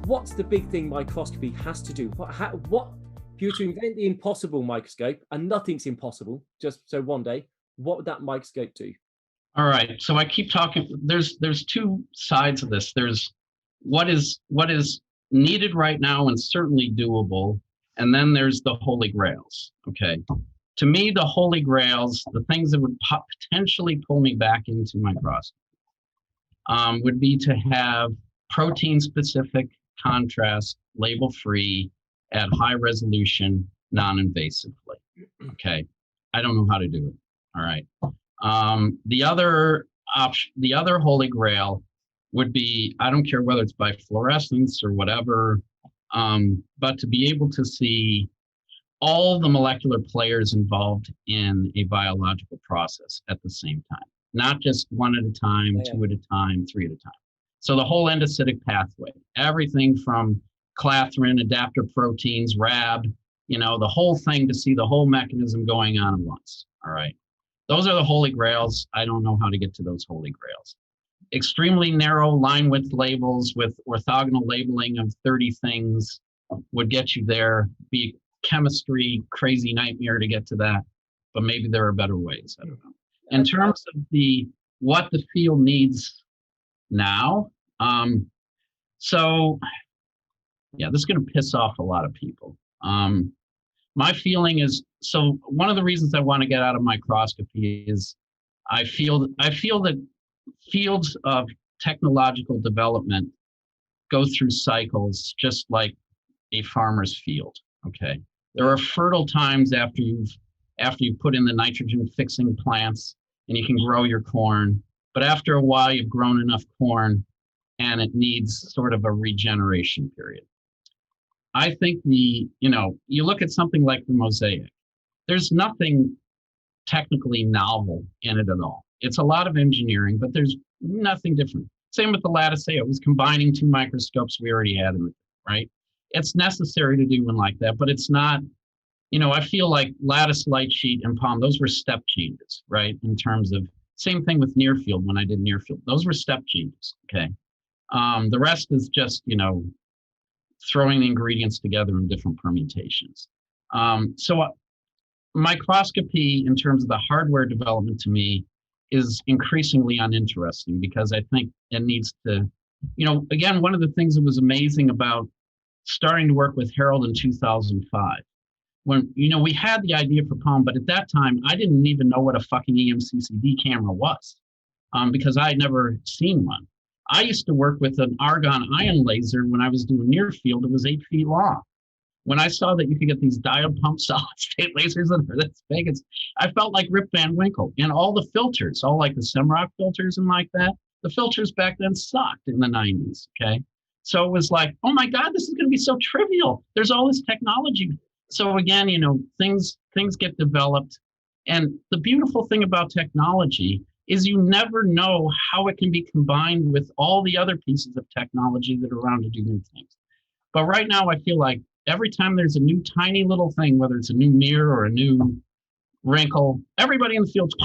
what's the big thing microscopy has to do? What if you were to invent the impossible microscope, and nothing's impossible, just so one day, what would that microscope do? All right. So I keep talking. There's two sides of this. There's what is needed right now and certainly doable, and then there's the holy grails. Okay. To me, the holy grails, the things that would potentially pull me back into microscopy, would be to have protein-specific contrast, label-free, at high resolution, non-invasively. Okay. I don't know how to do it. All right. The other option, the other holy grail would be, I don't care whether it's by fluorescence or whatever, but to be able to see all the molecular players involved in a biological process at the same time, not just one at a time, two at a time, three at a time. So the whole endocytic pathway, everything from clathrin, adapter proteins, Rab, the whole thing, to see the whole mechanism going on at once. All right. Those are the holy grails. I don't know how to get to those holy grails. Extremely narrow line width labels with orthogonal labeling of 30 things would get you there. Be chemistry crazy nightmare to get to that, but maybe there are better ways. I don't know. In terms of what the field needs now, so yeah, this is going to piss off a lot of people. My feeling is, so one of the reasons I want to get out of microscopy is I feel that fields of technological development go through cycles just like a farmer's field. Okay, there are fertile times after you've put in the nitrogen fixing plants and you can grow your corn, but after a while you've grown enough corn and it needs sort of a regeneration period. I think you look at something like the mosaic, there's nothing technically novel in it at all. It's a lot of engineering, but there's nothing different. Same with the lattice. It was combining two microscopes we already had in it, right? It's necessary to do one like that, but it's not, I feel like lattice, light sheet, and palm, those were step changes, right? In terms of, same thing with near field when I did near field. Those were step changes, okay? The rest is just, throwing the ingredients together in different permutations. So microscopy in terms of the hardware development to me is increasingly uninteresting because I think it needs to, again, one of the things that was amazing about starting to work with Harold in 2005, when, we had the idea for Palm, but at that time, I didn't even know what a fucking EMCCD camera was because I had never seen one. I used to work with an argon ion laser when I was doing near field. It was 8 feet long. When I saw that you could get these diode pump solid state lasers that are this big, I felt like Rip Van Winkle. And all the filters, all like the Semrock filters and like that, the filters back then sucked in the 90s, okay? So it was like, oh my God, this is going to be so trivial. There's all this technology. So again, things get developed. And the beautiful thing about technology is you never know how it can be combined with all the other pieces of technology that are around to do new things. But right now, I feel like every time there's a new tiny little thing, whether it's a new mirror or a new wrinkle, everybody in the field's,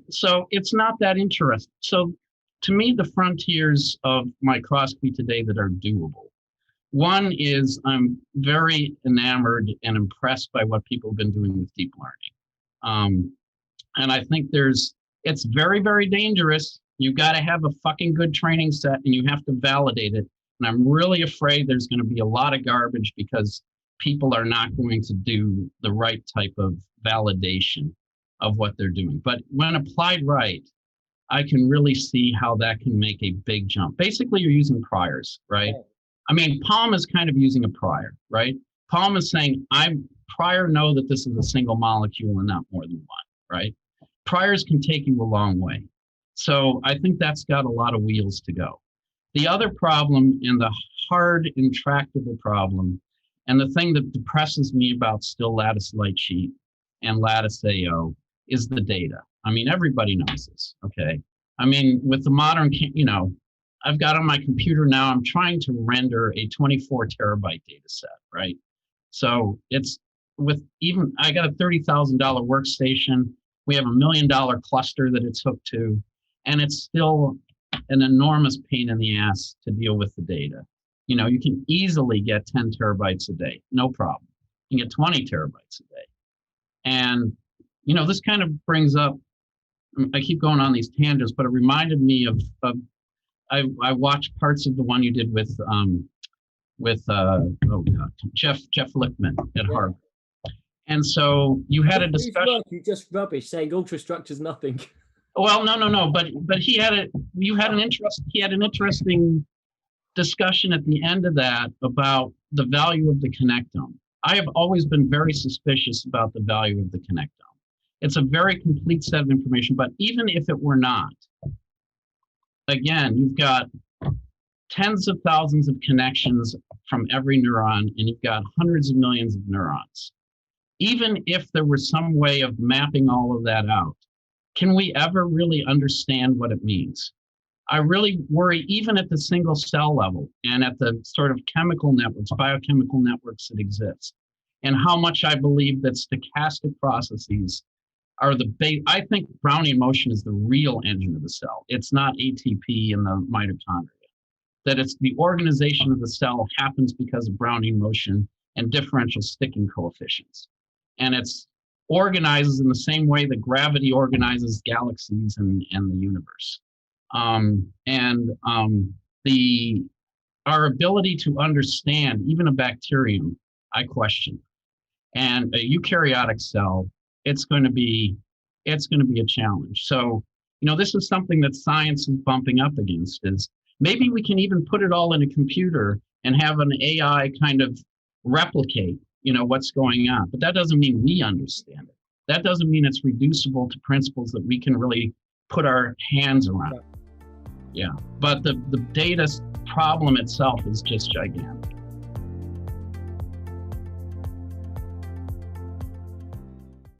So it's not that interesting. So to me, the frontiers of microscopy today that are doable. One is I'm very enamored and impressed by what people have been doing with deep learning. And I think it's very, very dangerous. You've got to have a fucking good training set and you have to validate it. And I'm really afraid there's going to be a lot of garbage because people are not going to do the right type of validation of what they're doing. But when applied right, I can really see how that can make a big jump. Basically, you're using priors, right? I mean, Palm is kind of using a prior, right? Palm is saying, prior know that this is a single molecule and not more than one, right? Priors can take you a long way. So I think that's got a lot of wheels to go. The other problem, and the hard, intractable problem, and the thing that depresses me about still lattice light sheet and lattice AO is the data. I mean, everybody knows this, okay? I mean, with the modern, I've got on my computer now, I'm trying to render a 24 terabyte data set, right? So it's I got a $30,000 workstation. We have $1 million cluster that it's hooked to, and it's still an enormous pain in the ass to deal with the data. You know, you can easily get 10 terabytes a day, no problem. You can get 20 terabytes a day. And, you know, this kind of brings up, I keep going on these tangents, but it reminded me of I watched parts of the one you did with Jeff Lichtman at Harvard. And so you had a discussion. You just rubbish saying ultrastructure's nothing. Well, no, but he had an interesting discussion at the end of that about the value of the connectome. I have always been very suspicious about the value of the connectome. It's a very complete set of information, but even if it were not, again, you've got tens of thousands of connections from every neuron, and you've got hundreds of millions of neurons. Even if there was some way of mapping all of that out, can we ever really understand what it means? I really worry, even at the single cell level and at the sort of chemical networks, biochemical networks that exist, and how much I believe that stochastic processes are the base. I think Brownian motion is the real engine of the cell. It's not ATP in the mitochondria. That it's the organization of the cell happens because of Brownian motion and differential sticking coefficients. And it's organizes in the same way that gravity organizes galaxies and the universe. Our ability to understand even a bacterium, I question. And a eukaryotic cell, it's going to be a challenge. So, you know, this is something that science is bumping up against, is maybe we can even put it all in a computer and have an AI kind of replicate, you know, what's going on. But that doesn't mean we understand it. That doesn't mean it's reducible to principles that we can really put our hands around. Yeah, but the data problem itself is just gigantic.